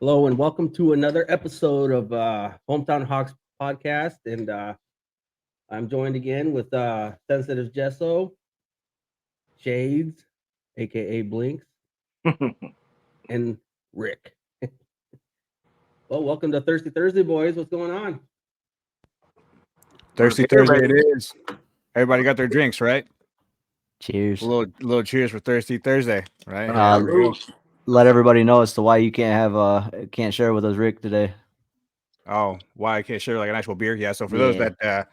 Hello and welcome to another episode of Hometown Hawks podcast. And I'm joined again with Sensitive Gesso, Shades, aka Blinks, and Rick. Well, welcome to Thirsty Thursday, boys. What's going on? Thirsty Thursday it is. Everybody got their drinks, right? Cheers. A little cheers for Thirsty Thursday, right? Let everybody know as to why you can't share with us, Rick, today. Oh, why I can't share like an actual beer? Yeah. So for those that,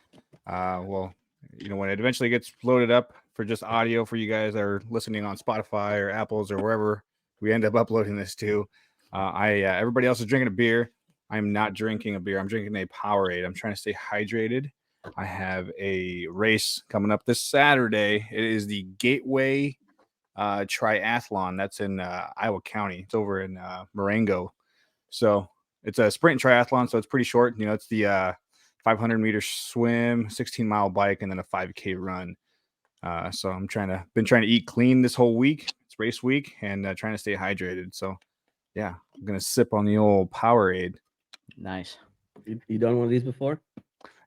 when it eventually gets loaded up for just audio for you guys that are listening on Spotify or Apple's or wherever we end up uploading this to, everybody else is drinking a beer. I'm not drinking a beer. I'm drinking a Powerade. I'm trying to stay hydrated. I have a race coming up this Saturday. It is the Gateway Triathlon. That's in Iowa County. It's over in Marengo. So it's a sprint triathlon. So it's pretty short. You know, it's the 500-meter swim, 16-mile bike, and then a 5K run. So I'm been trying to eat clean this whole week. It's race week and trying to stay hydrated. So yeah, I'm going to sip on the old Powerade. Nice. You done one of these before?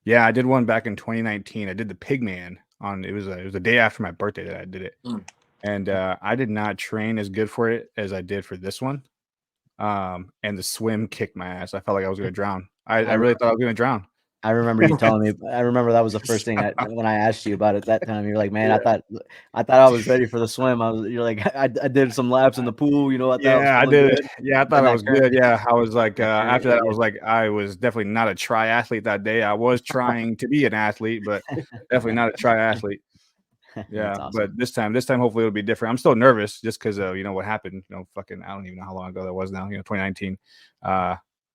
Yeah, I did one back in 2019. I did the Pigman on. It was a day after my birthday that I did it, and I did not train as good for it as I did for this one. And the swim kicked my ass. I felt like I was going to drown. I really thought I was going to drown. I remember you telling me. I remember that was the first thing when I asked you about it that time. You're like, man, Yeah. I thought I was ready for the swim. You're like, I did some laps in the pool. You know, I I did it. Yeah, I thought I was good. Yeah, I was like, after that, I was like, I was definitely not a triathlete that day. I was trying to be an athlete, but definitely not a triathlete. Yeah, awesome. But this time, hopefully it'll be different. I'm still nervous just because what happened. I don't even know how long ago that was now. 2019.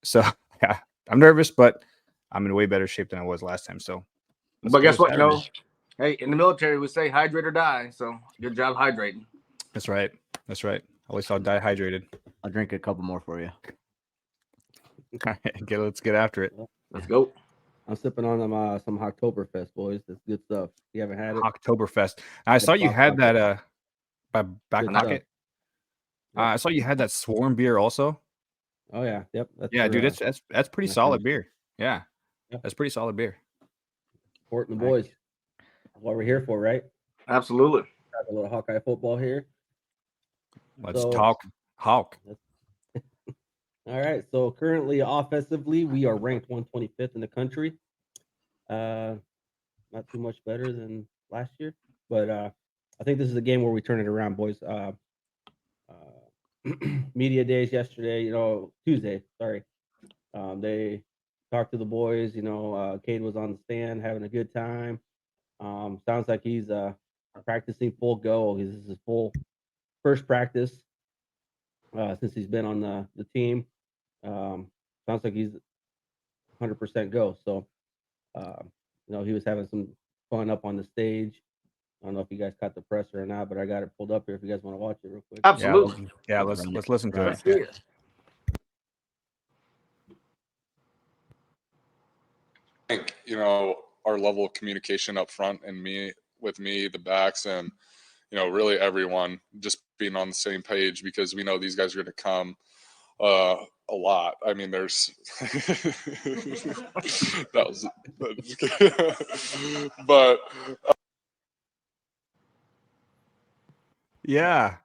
So yeah, I'm nervous, but I'm in way better shape than I was last time. So, but guess what? Hey, in the military, we say hydrate or die. So good job hydrating. That's right. Always I'll die hydrated. I'll drink a couple more for you. All right, let's get after it. Let's go. I'm sipping on some Oktoberfest, boys. That's good stuff. You haven't had it? Oktoberfest. I saw you had that by Back Pocket. I saw you had that Swarm beer also. Oh yeah, yep. Dude, that's pretty solid beer. Yeah, that's pretty solid beer. Supporting the boys. That's what we're here for, right? Absolutely. Have a little Hawkeye football here. Let's talk Hawk. All right. So currently, offensively, we are ranked 125th in the country. Not too much better than last year, but I think this is a game where we turn it around, boys. Media days yesterday, Tuesday. Sorry. They talked to the boys. Cade was on the stand having a good time. Sounds like he's practicing full go. This is his full first practice since he's been on the team. Sounds like he's 100% go. So, he was having some fun up on the stage. I don't know if you guys caught the presser or not, but I got it pulled up here if you guys want to watch it real quick. Absolutely. Yeah, let's listen to it. Yeah. I think, our level of communication up front and the backs, and, really everyone just being on the same page, because we know these guys are going to come a lot. I mean, there's but yeah.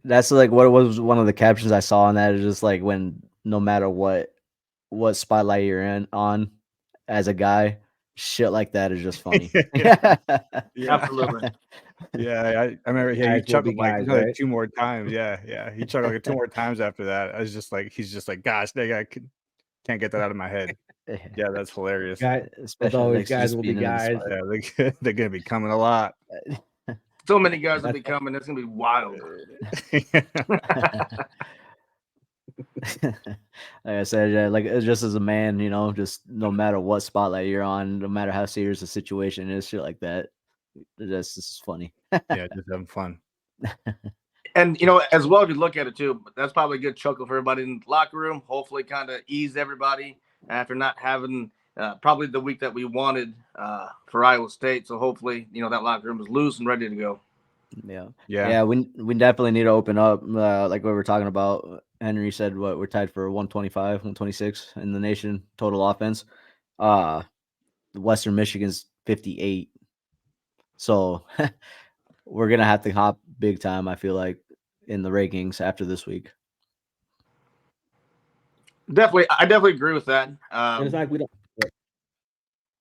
That's like what was one of the captions I saw on that. Is just like, when no matter what spotlight you're on as a guy, shit like that is just funny. Yeah. Absolutely. Yeah, I remember. Yeah, he chuckled guys, like right? 2 more times. Yeah, he chuckled like 2 more times after that. I was just like, he's just like, gosh, that guy can't get that out of my head. Yeah, that's hilarious. Especially always guys will be guys. Yeah, they're gonna be coming a lot. So many guys will be coming. It's gonna be wild. Like I said, like just as a man, just no matter what spotlight you're on, no matter how serious the situation is, shit like that, this is funny. Yeah, just having fun. And as well, if you look at it too, that's probably a good chuckle for everybody in the locker room. Hopefully, kind of ease everybody after not having probably the week that we wanted for Iowa State. So hopefully, that locker room is loose and ready to go. Yeah. We definitely need to open up. Like what we were talking about. Henry said, "What we're tied for 125, 126 in the nation total offense." Western Michigan's 58. So we're gonna have to hop big time. I feel like in the rankings after this week. Definitely, I definitely agree with that. And it's like we don't.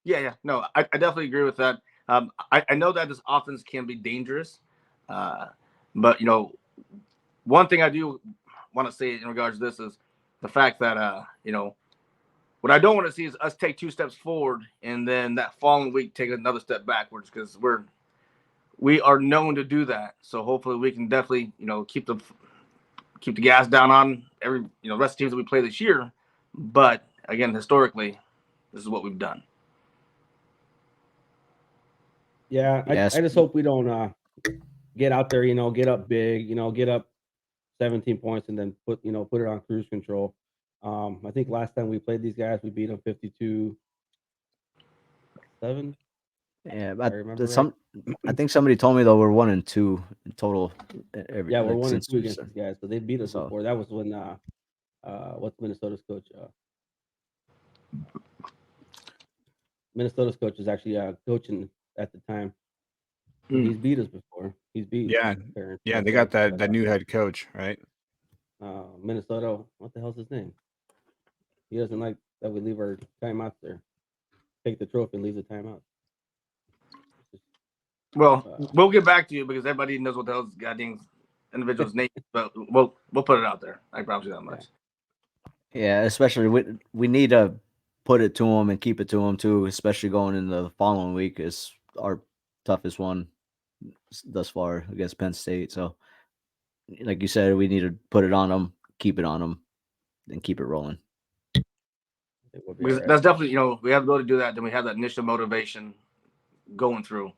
Yeah. No, I definitely agree with that. I know that this offense can be dangerous, but one thing I do want to say in regards to this is the fact that what I don't want to see is us take 2 steps forward and then that following week take another step backwards, because we are known to do that. So hopefully we can definitely keep the gas down on every rest of the teams that we play this year. But again, historically, this is what we've done. Yeah, Yes. I just hope we don't get out there, get up big, get up 17 points and then put it on cruise control. I think last time we played these guys, we beat them 52-7. Yeah, I but remember I think somebody told me though we're 1-2 in total. Yeah, we're 1-2 against these guys, so they beat us So- before. That was when what's Minnesota's coach? Minnesota's coach is actually coaching at the time. So he's beat us before. He's beat. Parents. Yeah. They got that new head coach, right? Minnesota. What the hell's his name? He doesn't like that we leave our timeouts there. Take the trophy and leave the timeout. Well, we'll get back to you because everybody knows what the hell's goddamn individual's name. But we'll put it out there. I promise you that much. Yeah, especially we need to put it to them and keep it to them too, especially going in the following week is our toughest one thus far against Penn State. So, like you said, we need to put it on them, keep it on them, and keep it rolling. Because that's definitely, we have to be able to do that. Then we have that initial motivation going through.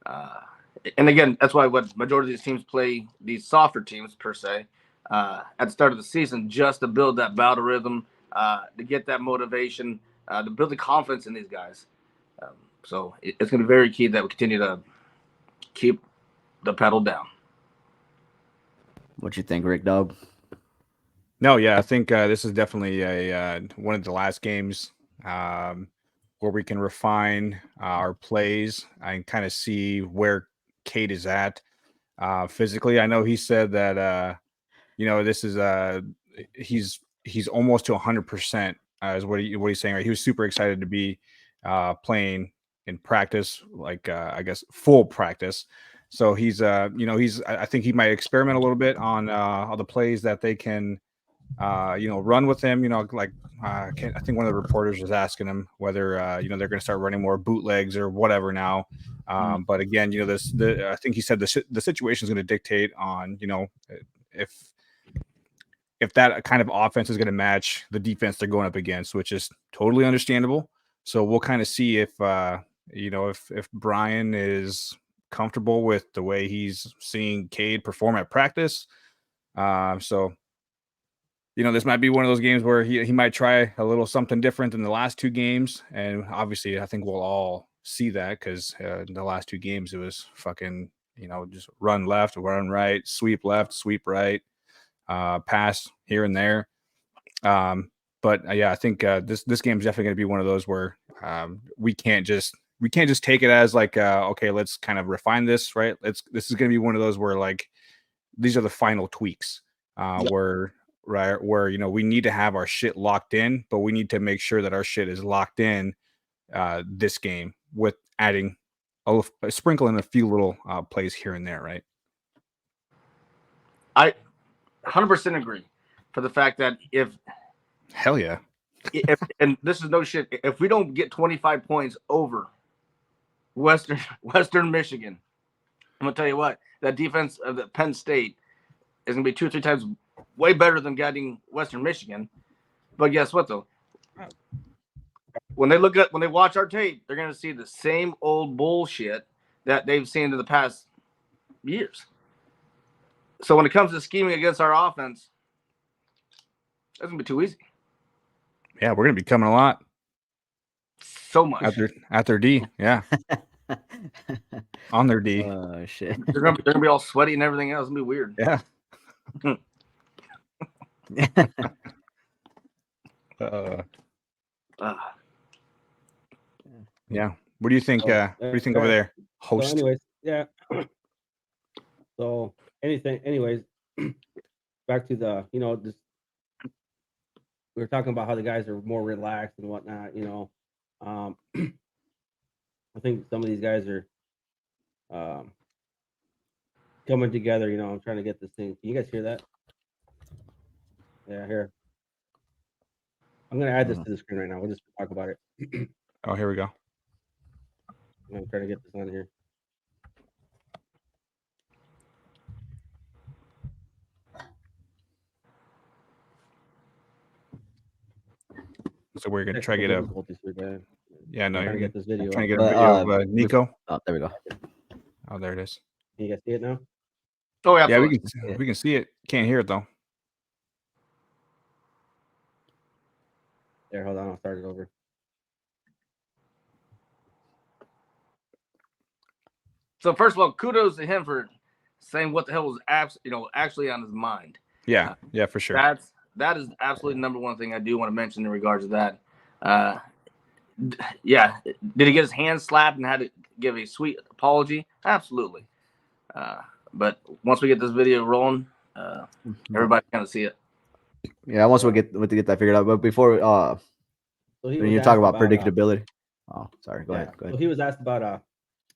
And again, that's why what majority of these teams play, these softer teams per se, at the start of the season, just to build that battle rhythm, to get that motivation, to build the confidence in these guys. So it's going to be very key that we continue to keep the pedal down. What you think, Rick Dog? No, yeah, I think this is definitely one of the last games where we can refine our plays and kind of see where Cade is at physically. I know he said that this is he's almost to 100% is what he's saying. Right, he was super excited to be playing in practice, like I guess full practice. So he's I think he might experiment a little bit on all the plays that they can. Run with him. I think one of the reporters was asking him whether they're going to start running more bootlegs or whatever now. But again, I think he said the situation is going to dictate on if that kind of offense is going to match the defense they're going up against, which is totally understandable. So we'll kind of see if Brian is comfortable with the way he's seeing Cade perform at practice. This might be one of those games where he might try a little something different than the last 2 games. And obviously, I think we'll all see that because in the last 2 games, it was fucking, just run left, run right, sweep left, sweep right, pass here and there. But I think this game is definitely going to be one of those where we can't just take it as like, okay, let's kind of refine this, right? This is going to be one of those where like these are the final tweaks where we need to have our shit locked in, but we need to make sure that our shit is locked in this game with adding a sprinkle in a few little plays here and there, right? I 100% agree for the fact that if and this is no shit, if we don't get 25 points over Western Michigan, I'm gonna tell you what, that defense of the Penn State is gonna be 2 or 3 times way better than getting Western Michigan. But guess what though? When they watch our tape, they're gonna see the same old bullshit that they've seen in the past years. So when it comes to scheming against our offense, that's gonna be too easy. Yeah, we're gonna be coming a lot. So much After D, yeah. on their D. Oh shit. They're gonna be all sweaty and everything else. It's gonna be weird. Yeah. Yeah. What do you think? What do you think over there, host? So anyways, yeah. So anyways, back to the, this, we were talking about how the guys are more relaxed and whatnot, I think some of these guys are coming together, I'm trying to get this thing. Can you guys hear that? Yeah, here. I'm gonna add this to the screen right now. We'll just talk about it. Oh, here we go. I'm trying to get this on here. So we're gonna try to get a. Yeah, no, trying to you're get this video. trying to get a video of Nico. Oh, there we go. Oh, there it is. Can you guys see it now? Oh yeah, Yeah, we can see it. Can't hear it though. There, hold on, I'll start it over. So first of all, kudos to him for saying what the hell was actually on his mind. Yeah, yeah, for sure. That is absolutely number one thing I do want to mention in regards to that. Yeah, did he get his hand slapped and had to give a sweet apology? Absolutely. But once we get this video rolling, everybody kind of see it. Yeah, once we get that figured out. But before, So when you talk about predictability, oh, sorry, go ahead. So he was asked about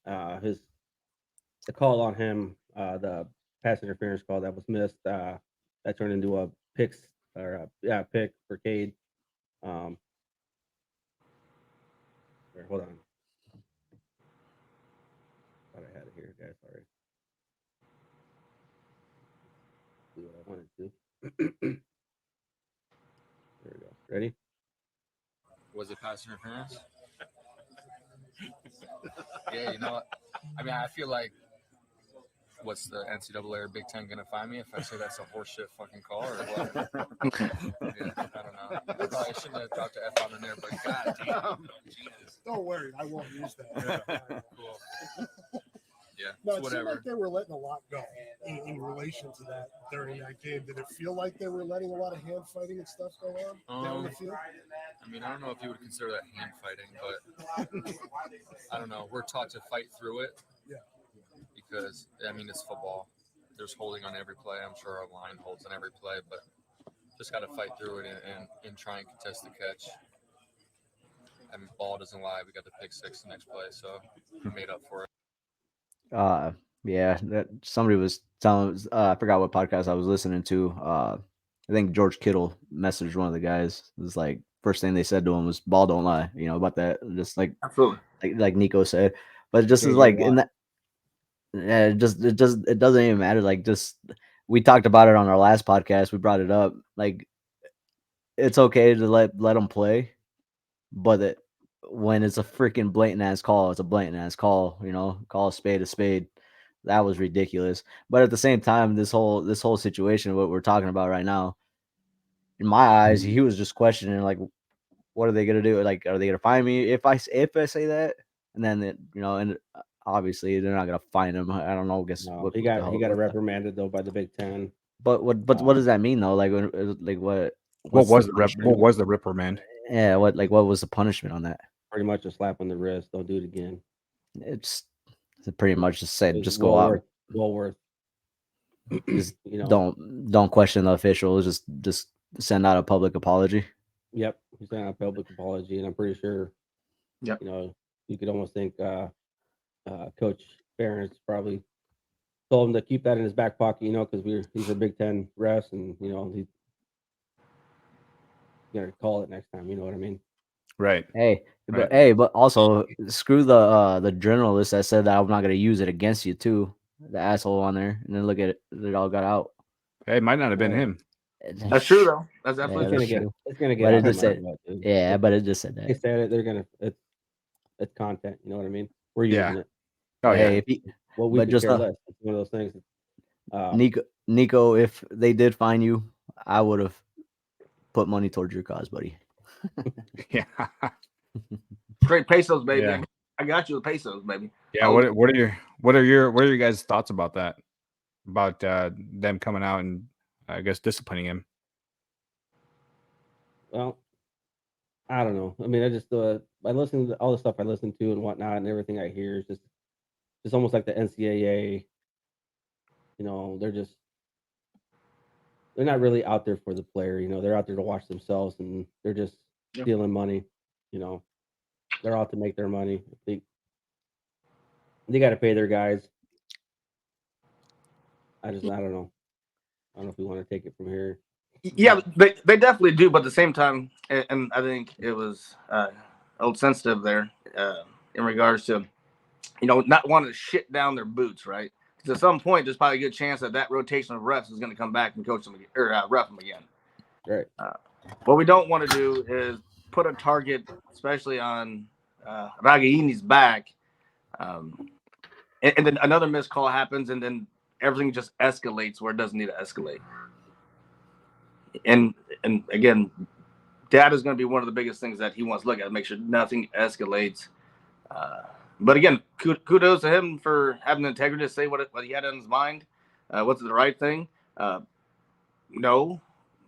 the call on him, the pass interference call that was missed, that turned into a pick for Cade. Here, hold on. Thought I had it here, guys. Sorry. Do what I wanted to. There we go. Ready? Was it pass interference? Yeah, you know what? I mean, I feel like, what's the NCAA or Big Ten gonna find me if I say that's a horseshit fucking call or what? Yeah, I don't know. I probably shouldn't have dropped the F on in there, but goddamn, Jesus. Don't worry, I won't use that. Yeah, cool. Yeah, No, it whatever. seemed like they were letting a lot go in relation to that during that game. Did it feel like they were letting a lot of hand fighting and stuff go on down the field? I mean, I don't know if you would consider that hand fighting, but I don't know. We're taught to fight through it. Yeah. Because, I mean, it's football. There's holding on every play. I'm sure our line holds on every play, but just got to fight through it and try and contest the catch. I mean, ball doesn't lie. We got the pick six the next play, so we made up for it. Yeah, that somebody was telling. I forgot what podcast I was listening to. I think George Kittle messaged one of the guys. It was like first thing they said to him was "ball don't lie," about that. Just like Absolutely, like Nico said, but just as like in that. Yeah, it doesn't even matter. Like, just we talked about it on our last podcast. We brought it up. Like, it's okay to let them play, but when it's a freaking blatant ass call, it's a blatant ass call. Call a spade a spade. That was ridiculous. But at the same time, this whole situation, what we're talking about right now, in my eyes, he was just questioning like, what are they gonna do? Like, are they gonna fine me if I say that? And then and obviously they're not gonna fine him. I don't know. He got reprimanded though by the Big Ten. But what does that mean though? Like what was the reprimand? Yeah, what was the punishment on that? Pretty much a slap on the wrist. Don't do it again. It's pretty much just said just go out. out. Well worth. Just don't question the officials. Just send out a public apology. Yep, he sent out a public apology, and I'm pretty sure. Yep. You could almost think Coach Ferentz probably told him to keep that in his back pocket, because these are Big Ten refs, and he's gonna call it next time. You know what I mean? Right. But also screw the journalist that said that I'm not gonna use it against you too. The asshole on there, and then look at it, it all got out. Hey, it might not have been him. That's true though. That's absolutely true. It's gonna get. But it just said, but it just said that. They said it. They're gonna. It's content. You know what I mean? We're using it. Oh yeah. We could care less. It's one of those things. Nico, if they did fine you, I would have put money towards your cause, buddy. Yeah. Straight pesos, baby. Yeah. I got you with pesos, baby. Yeah. Oh, What are your guys' thoughts about that? About them coming out and I guess disciplining him. Well, I don't know. I mean, I just I listen to all the stuff I listen to and whatnot, and everything I hear is just almost like the NCAA. You know, they're not really out there for the player. You know, they're out there to watch themselves, and they're just stealing money. You know, they're out to make their money. They got to pay their guys. I don't know. I don't know if we want to take it from here. yeah, they definitely do, but at the same time, and I think it was a little sensitive there in regards to, you know, not wanting to shit down their boots, right? Because at some point, there's probably a good chance that rotation of refs is going to come back and coach them again, or ref them again. Right. What we don't want to do is put a target, especially on Ragaini's back, and then another missed call happens, and then everything just escalates where it doesn't need to escalate. And again, data is going to be one of the biggest things that he wants to look at, make sure nothing escalates. But again, kudos to him for having the integrity to say what he had on his mind. What's the right thing? No,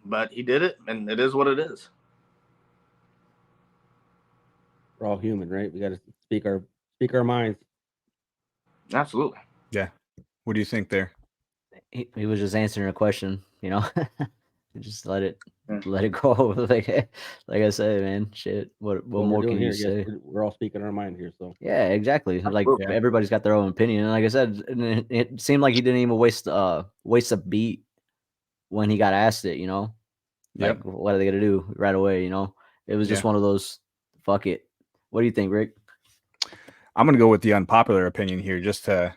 but he did it, and it is what it is. We're all human, right? We got to speak our minds. Absolutely. Yeah. What do you think there? He was just answering a question, you know. Just let it go. like I said, man, shit. What more can you say? We're all speaking our mind here, so yeah, exactly. Like everybody's got their own opinion, and like I said, it seemed like he didn't even waste a beat when he got asked it. You know, like what are they gonna do right away? You know, it was just one of those. Fuck it. What do you think, Rick? I'm gonna go with the unpopular opinion here, just to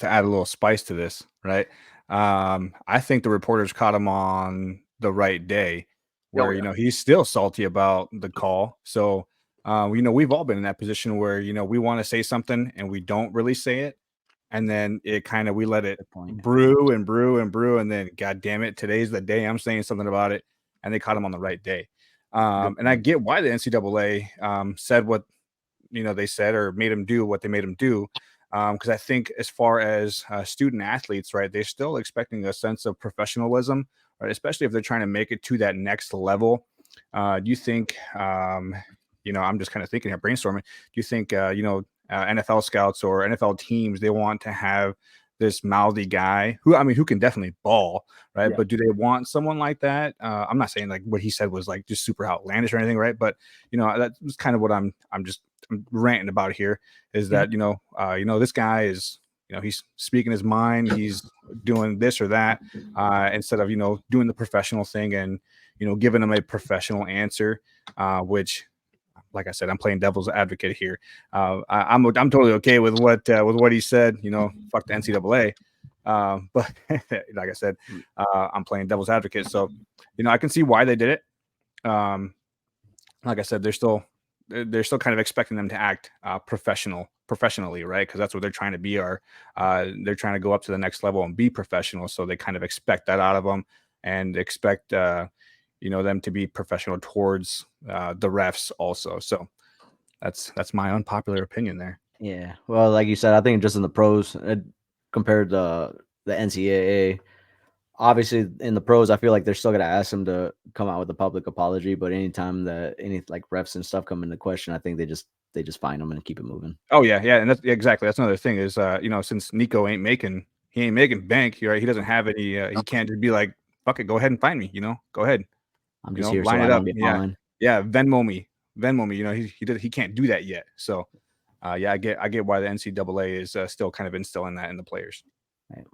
add a little spice to this, right? I think the reporters caught him on the right day, where you know he's still salty about the call. So you know, we've all been in that position where you know we want to say something and we don't really say it, and then it kind of we let it brew and brew and brew, and then God damn it, today's the day I'm saying something about it, and they caught him on the right day. And I get why the NCAA said what you know they said or made him do what they made him do. Because I think as far as student athletes, right, they're still expecting a sense of professionalism, right, especially if they're trying to make it to that next level. Do you think, you know, I'm just kind of thinking here, brainstorming. Do you think, you know, NFL scouts or NFL teams, they want to have this mouthy guy who can definitely ball, right? Yeah. But do they want someone like that? I'm not saying like what he said was like just super outlandish or anything, right? But you know, that's kind of what I'm ranting about here is that you know this guy is you know he's speaking his mind, he's doing this or that instead of you know doing the professional thing and you know giving him a professional answer, which like I said, I'm playing devil's advocate here. I'm totally okay with what he said. You know, fuck the NCAA. But like I said, I'm playing devil's advocate. So, you know, I can see why they did it. Like I said, they're still kind of expecting them to act professionally, right? Because that's what they're trying to be. They're trying to go up to the next level and be professional. So they kind of expect that out of them and expect you know them to be professional towards the refs also. So that's my unpopular opinion there. Yeah, well, like you said, I think just in the pros compared to the NCAA, obviously in the pros, I feel like they're still gonna ask them to come out with a public apology. But anytime that any like refs and stuff come into question, I think they just fine them and keep it moving. Oh yeah, and that's exactly that's another thing is you know since Nico ain't making bank, right? He doesn't have any. He can't just be like, fuck it, go ahead and find me. You know, go ahead. I'm just here so I don't get fined. Yeah, Venmo me. You know, he can't do that yet. So, yeah, I get why the NCAA is still kind of instilling that in the players. Right.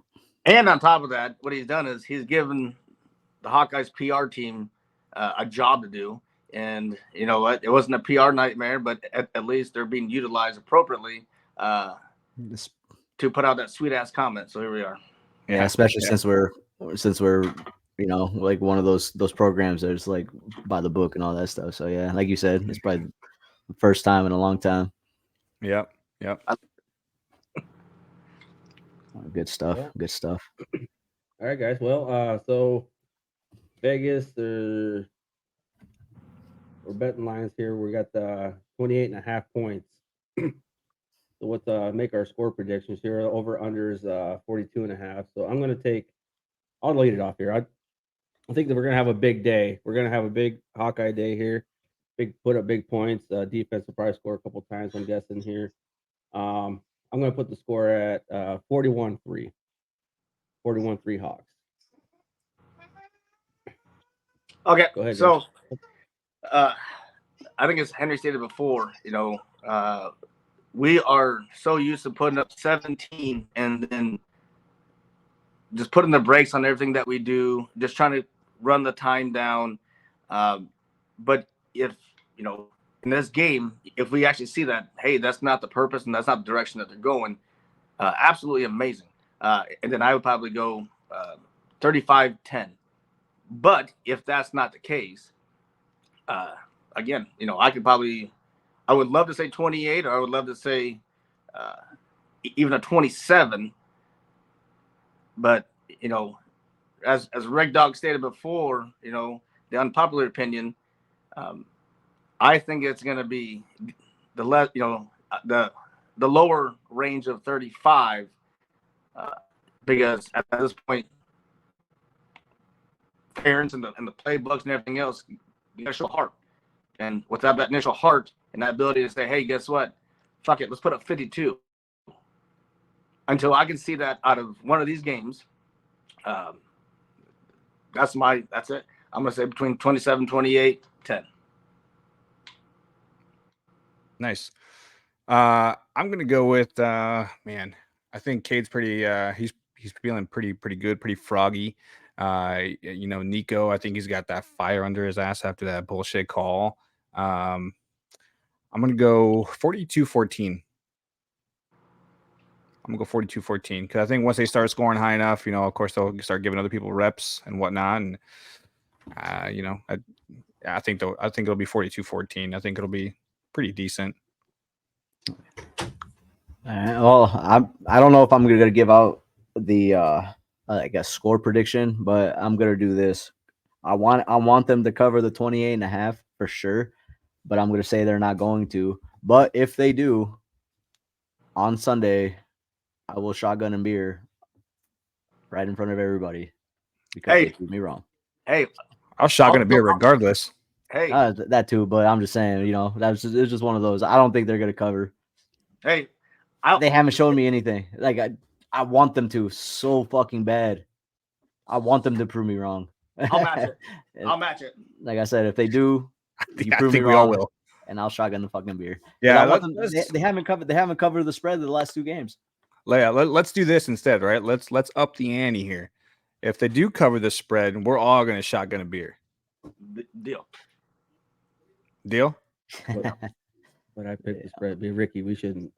And on top of that, what he's done is he's given the Hawkeyes PR team a job to do. And you know what? It wasn't a PR nightmare, but at least they're being utilized appropriately to put out that sweet ass comment. So here we are. Yeah, especially since we're you know like one of those programs that's like by the book and all that stuff. So yeah, like you said, it's probably the first time in a long time. Yep. Good stuff. Good stuff. All right, guys. Well, so Vegas, we're betting lines here. We got the 28.5 points. So let's make our score predictions here. Over under is 42.5. So I'm going to take. I'll lead it off here. I think that we're going to have a big day. We're going to have a big Hawkeye day here. Put up big points. Defense will probably score a couple times, I'm guessing here. I'm going to put the score at 41-3. 41-3 Hawks. Okay, Go ahead. so I think as Henry stated before, we are so used to putting up 17 and then just putting the brakes on everything that we do, just trying to run the time down. But if, in this game, if we actually see that, hey, that's not the purpose and that's not the direction that they're going, absolutely amazing. And then I would probably go 35-10. But if that's not the case, again, I would love to say 28, or I would love to say even a 27. But, as Reg Dog stated before, the unpopular opinion, I think it's going to be the lower range of 35, because at this point, parents and the playbooks and everything else, you got to show heart. And without that initial heart and that ability to say, hey, guess what? Fuck it, let's put up 52. Until I can see that out of one of these games, that's it. I'm going to say between 27, 28, 10. Nice. I'm going to go with, man, I think Cade's pretty, he's feeling pretty good, pretty froggy. Nico, I think he's got that fire under his ass after that bullshit call. I'm going to go 42-14. I'm going to go 42-14 because I think once they start scoring high enough, of course, they'll start giving other people reps and whatnot. And, I think it'll be 42-14. I think it'll be pretty decent. Well, I don't know if I'm going to give out the I guess score prediction, but I'm going to do this. I want them to cover the 28.5 for sure, but I'm going to say they're not going to. But if they do, on Sunday, I will shotgun and beer right in front of everybody because they prove me wrong. Hey, I'll shotgun a beer regardless. Hey, that too, but I'm just saying, it's just one of those. I don't think they're going to cover. Hey, they haven't shown me anything. Like I want them to so fucking bad. I want them to prove me wrong. I'll match it. Like I said, if they do, you prove me wrong. We all will. And I'll shotgun the fucking beer. Yeah, they haven't covered the spread of the last two games. Let's do this instead, right? Let's up the ante here. If they do cover the spread, we're all going to shotgun a beer. Deal. But I picked the spread. Be Ricky, we shouldn't.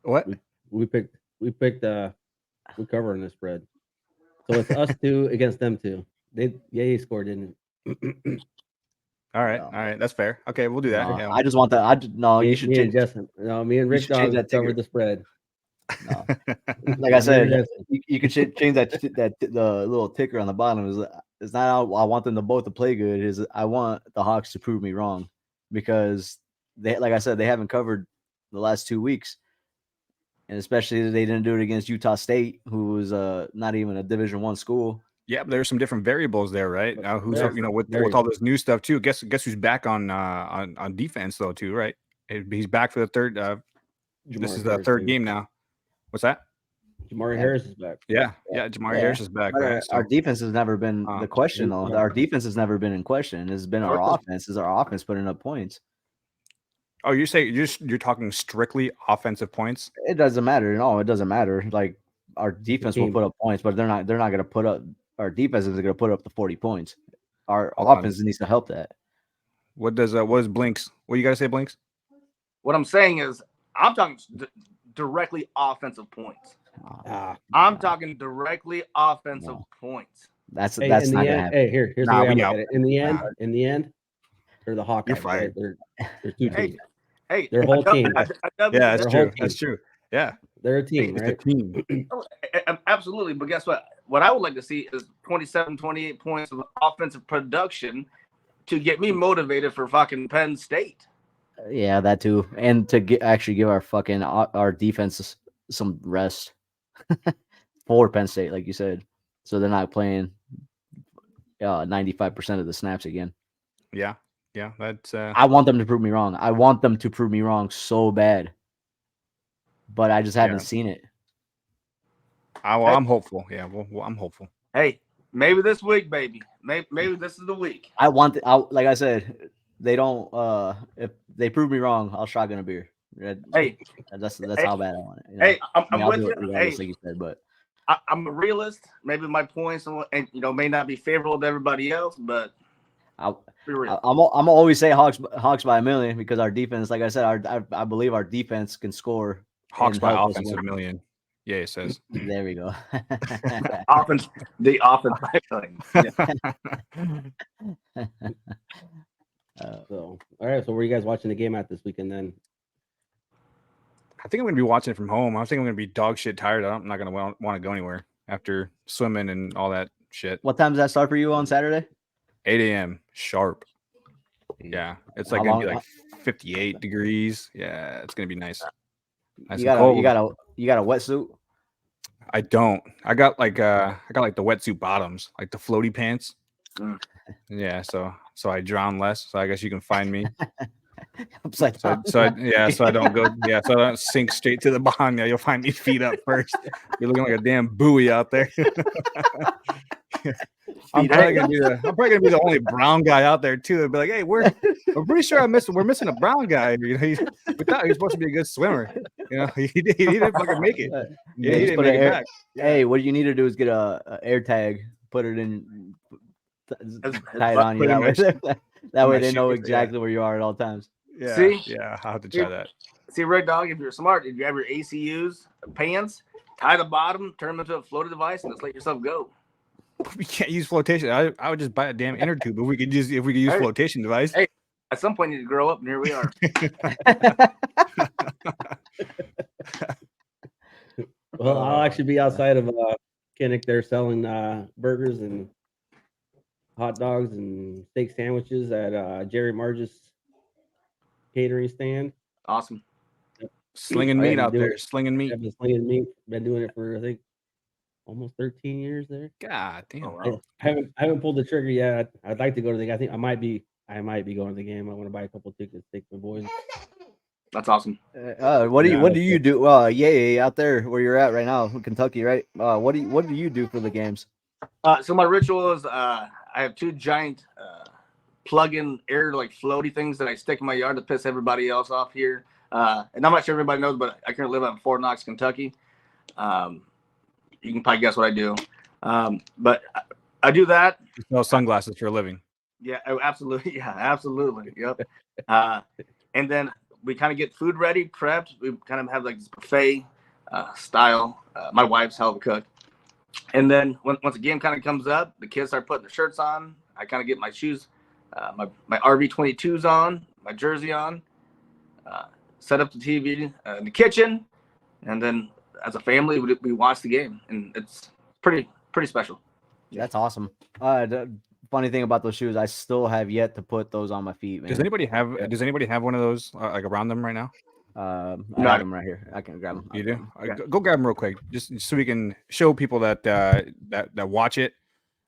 What? We picked we're covering the spread. So it's us two against them two. He scored, didn't it? All right, that's fair. Okay, we'll do that. No, yeah. I just want that. You should change. Me and Rick Dog covered the spread. No. Like I said, you could change that the little ticker on the bottom. It's not how I want them to both to play good. Is I want the Hawks to prove me wrong because they, like I said, they haven't covered the last 2 weeks, and especially they didn't do it against Utah State, who was not even a Division I school. Yeah, but there's some different variables there, right? Now, who's with all this new stuff too? Guess who's back on defense though too, right? He's back for the third. This is the third game now. What's that? Jamari Harris is back. Yeah, Jamari Harris is back. Right? Our defense has never been the question though. Our defense has never been in question. It's been our offense. Is our offense putting up points? Oh, you're saying you're talking strictly offensive points? It doesn't matter. No, it doesn't matter. Like our defense will put up points, but they're not going to put up. Our defense is going to put up the 40 points. Our offense needs to help that. What is Blinks? What you got to say, Blinks? What I'm saying is, I'm talking directly offensive points. I'm talking directly offensive points. That's not going to happen. Hey, here's the way I look at it. In the end, they're the Hawkeyes. You're fired. Right? They're two teams. Hey, their whole team. Yeah, that's true. That's true. Yeah, they're a team, right? A team. Absolutely, but guess what? What I would like to see is 27, 28 points of offensive production to get me motivated for fucking Penn State. Yeah, that too, and to actually give our defense some rest for Penn State, like you said, so they're not playing 95% of the snaps again. Yeah, that's. I want them to prove me wrong. I want them to prove me wrong so bad, but I just haven't seen it. I'm hopeful. Yeah, well, I'm hopeful. Hey, maybe this week, baby. Maybe this is the week. I want, like I said, they don't. If they prove me wrong, I'll shotgun a beer. Hey, that's hey, how bad I want it. Hey, I'm I'll with do you. it regardless, Hey, like you said, but I'm a realist. Maybe my points and may not be favorable to everybody else, but I'm be real. always say Hawks by a million because our defense, like I said, I believe our defense can score. Hawks and by help us offensive win. million. Yeah, it says. There we go. The offense. So, all right. So, where are you guys watching the game at this weekend then? I think I'm going to be watching it from home. I think I'm going to be dog shit tired. I'm not going to want to go anywhere after swimming and all that shit. What time does that start for you on Saturday? 8 a.m. sharp. Yeah, it's like going to be like 58 degrees. Yeah, it's going to be nice. You got a wetsuit? I don't. I got like the wetsuit bottoms, like the floaty pants. Yeah, so I drown less. So I guess you can find me. Upside down. So I don't go. Yeah, so I don't sink straight to the bottom. Yeah, you'll find me feet up first. You're looking like a damn buoy out there. I'm probably gonna be the only brown guy out there too. I'd be like, hey, we're pretty sure we're missing a brown guy. You know, we thought he was supposed to be a good swimmer. You know, he didn't fucking make it. Yeah, he didn't make it back. Hey, what you need to do is get a air tag, put it in, tie it on you. That way they know exactly where you are at all times. Yeah, See? Yeah, I'll have to try that. See, Red Dog, if you're smart, if you have your ACUs pants, tie the bottom, turn them into a floating device, and just let yourself go. We can't use flotation. I would just buy a damn inner tube if we could use flotation device. Hey, at some point you need to grow up, and here we are. Well, I'll actually be outside of Kinnick. They're selling burgers and hot dogs and steak sandwiches at Jerry Marge's catering stand. Awesome. Slinging meat out there. Slinging meat. I've been slinging meat. Been doing it for I think almost 13 years there. God damn. Oh, wow. I haven't pulled the trigger yet. I'd like to go to the. I think I might be going to the game. I want to buy a couple tickets, take my boys. That's awesome. What do you do? Well, out there where you're at right now, in Kentucky, right? What do you do for the games? So my ritual is I have two giant plug-in air floaty things that I stick in my yard to piss everybody else off here. And I'm not sure everybody knows, but I currently live out in Fort Knox, Kentucky. You can probably guess what I do. But I do that. You sell sunglasses for a living. Yeah, absolutely. Yeah, absolutely. Yep. And then we kind of get food ready, prepped. We kind of have like this buffet style. My wife's hell of a cook. And then once the game kind of comes up, the kids start putting their shirts on. I kind of get my shoes, my RV22s on, my jersey on, set up the TV in the kitchen, and then as a family, we watch the game, and it's pretty special. That's awesome. The funny thing about those shoes, I still have yet to put those on my feet, man. Does anybody have one of those like around them right now? I have them right here. I can grab them. You do? Go grab them real quick, just so we can show people that that watch it.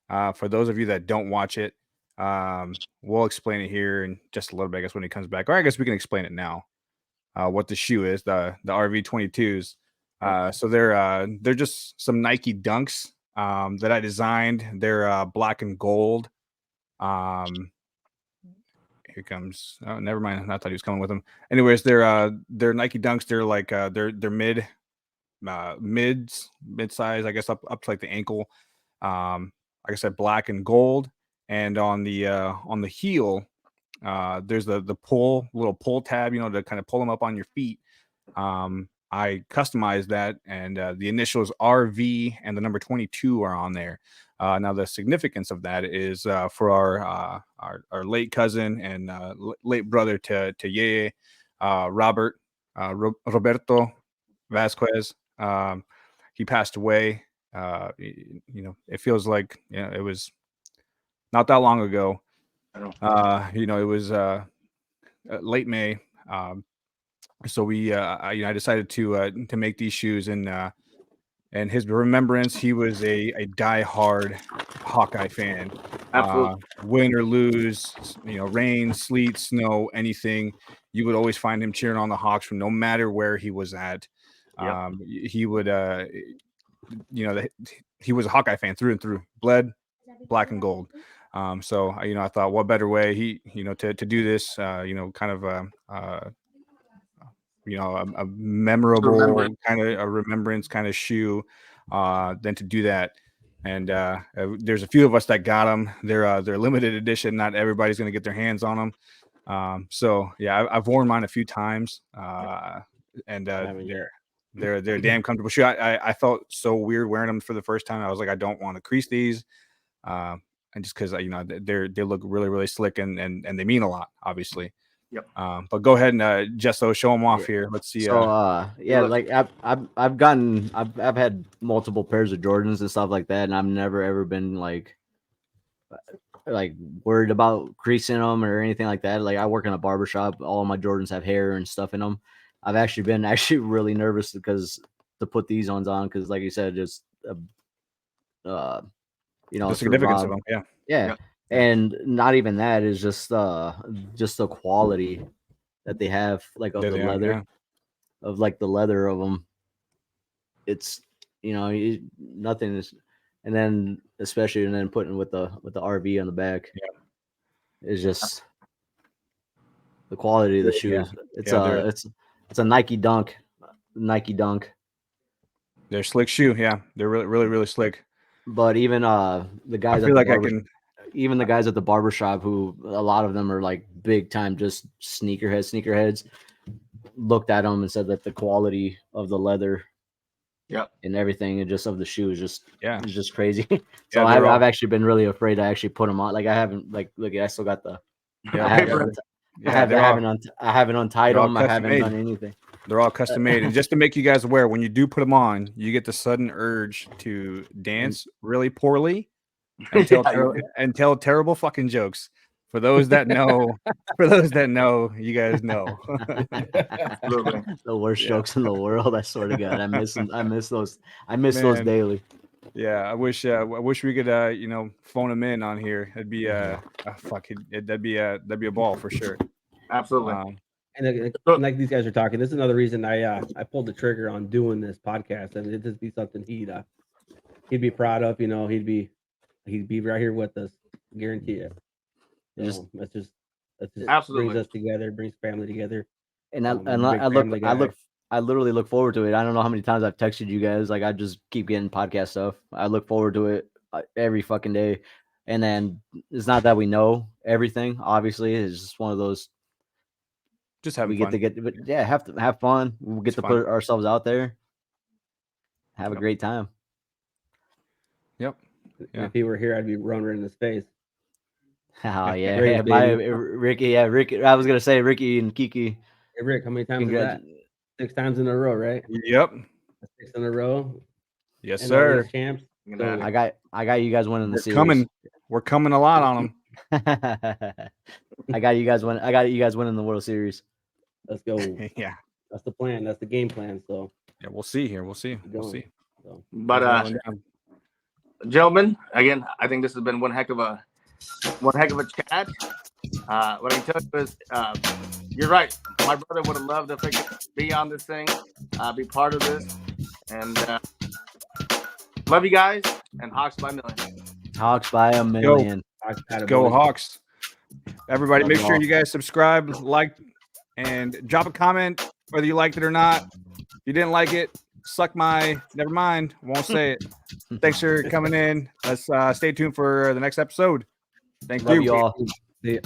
For those of you that don't watch it, we'll explain it here in just a little bit. I guess when he comes back, or I guess we can explain it now. What the shoe is, the RV22s. So they're just some Nike Dunks that I designed. They're black and gold. Here comes. Oh, never mind. I thought he was coming with them. Anyways, they're Nike Dunks. They're like they're mid-size, I guess, up to like the ankle. Like I said, black and gold. And on the heel, there's the little pull tab, to kind of pull them up on your feet. I customized that, and the initials RV and the number 22 are on there. Now the significance of that is for our late cousin and late brother to Yeye, Roberto Vasquez. He passed away. It feels like it was not that long ago. It was late May. So we, I decided to make these shoes, and his remembrance, he was a diehard Hawkeye fan. Absolutely. Win or lose, rain, sleet, snow, anything, you would always find him cheering on the Hawks from no matter where he was at. Yep. He would, he was a Hawkeye fan through and through, bled black and gold. So I thought, what better way to do this, kind of a memorable kind of a remembrance kind of shoe, than to do that. And there's a few of us that got them. They're limited edition. Not everybody's going to get their hands on them. So yeah, I've worn mine a few times, and they're a damn comfortable shoe. I felt so weird wearing them for the first time. I was like, I don't want to crease these, and just because they look really, really slick, and they mean a lot, obviously. Yep. But go ahead and Jesso, show them off here. Let's see. So like I've had multiple pairs of Jordans and stuff like that, and I've never ever been like worried about creasing them or anything like that. Like, I work in a barbershop. All of my Jordans have hair and stuff in them. I've actually been really nervous to put these ones on, because like you said, just the significance of them. Yeah. And not even that, is just the quality that they have, like, of the leather, of like the leather of them. It's nothing is, and then putting with the RV on the back, is just the quality of the shoes. It's a Nike Dunk. They're slick shoe. Yeah, they're really, really, really slick. But even the guys, even the guys at the barbershop, who a lot of them are like big time just sneakerheads, looked at them and said that the quality of the leather, and everything, and just of the shoe is just crazy. So I've actually been really afraid to actually put them on. Like, I haven't, like, look, I still got the I haven't untied them. I haven't done anything. They're all custom made. And just to make you guys aware, when you do put them on, you get the sudden urge to dance really poorly and tell terrible fucking jokes. For those that know, you guys know. The worst jokes in the world. I swear to God, I miss them. I miss those. I miss those daily. Yeah, I wish we could phone them in on here. It'd be that'd be a ball for sure. Absolutely. And like these guys are talking, this is another reason I pulled the trigger on doing this podcast, and it'd just be something he'd be proud of. He'd be right here with us, guarantee it. So that's just absolutely brings us together, brings family together. And I literally look forward to it. I don't know how many times I've texted you guys. Like, I just keep getting podcast stuff. I look forward to it every fucking day. And then it's not that we know everything. Obviously, it's just one of those. Just have have fun. We'll get to put ourselves out there. Have a great time. Yep. Yeah. If he were here, I'd be running in his face. Oh yeah, Ricky. I was gonna say Ricky and Kiki. Hey Rick, how many times is that? 6 times in a row, right? Yep. 6 in a row. Yes, sir. Champs. So I got you guys winning the series. We're coming a lot on them. I got you guys winning the World Series. Let's go. Yeah. That's the plan. That's the game plan. So yeah, we'll see here. We'll see. So. But gentlemen, again, I think this has been one heck of a chat. What I can tell you is, you're right. My brother would have loved to be on this thing, be part of this, and love you guys. And Hawks by a million. Hawks by a million. Go Hawks! Everybody, make sure you guys subscribe, like, and drop a comment whether you liked it or not. If you didn't like it, never mind. Won't say it. Thanks for coming in. Let's stay tuned for the next episode. Thank you. Love you all. See ya.